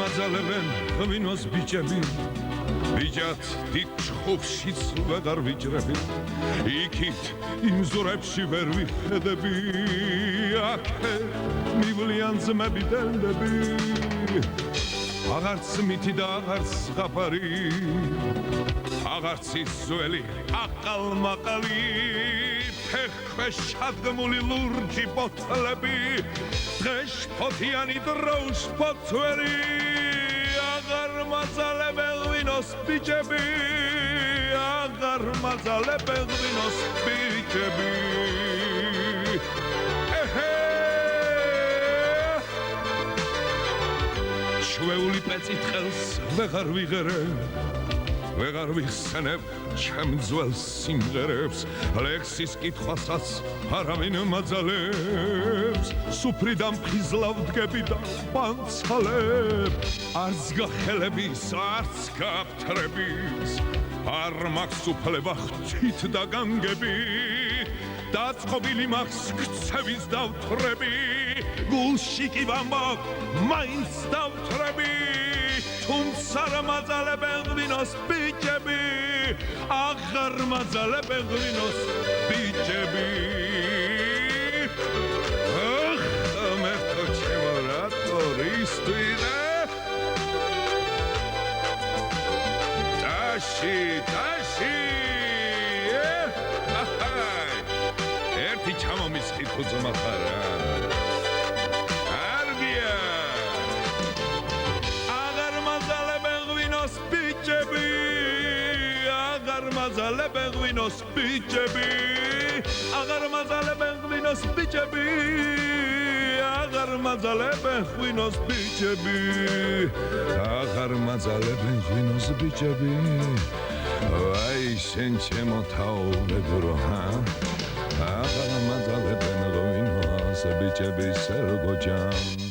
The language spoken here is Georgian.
მაძალებენ ღვინოს ბიჭები ბიჭად დიდ ჩხუბშიც ვეღარ ვიჭრები იქით იმ ზურებში ვერ ვიხედები აქე მივლიან ძმები დელდები აღარც მითი და აღარც ზღაპარი აღარც ის ძველი აყალმაყალი ფეხქვეშ ჩადგმული ლურჯი ბოთლები დღეს ფოთიანი დროშ ფოთვერი აღარ მაძალებენ ღვინოს ბიჭები აღარ მაძალებენ ღვინოს ბიჭები ჩვეული პეწით ხელს ვეღარ ვიღერე ვეღარ ვიხსენებ ჩემ ძველ სიმღერებს ლექსის კითხვასაც არავინ მაძალებს სუფრი და მფხიზლავ დგები და პანცალებ არც გახელების არც გაფთრების არ მაქვს უფლება ღვთით და განგები დაწყობილი მაქვს ქცევის დავთრები გულში კი ვამბობ მაინც დავთრები თუმცა არ მაძალებენ ღვინოს ბიჭები აღარ მაძალებენ ღვინოს ბიჭები ახ მერტო ჩემო რატო რისტვიდე ტაში ერთი ჩამომისხი თუ ძმა ხარა მაძალებენ ღვინოს ბიჭები აღარ მაძალებენ ღვინოს ბიჭები აღარ მაძალებენ ღვინოს ბიჭები აღარ მაძალებენ ღვინოს ბიჭები აი შენ ჩემო თაობებრო აღარ მაძალებენ ღვინოს ბიჭები სერგოჯან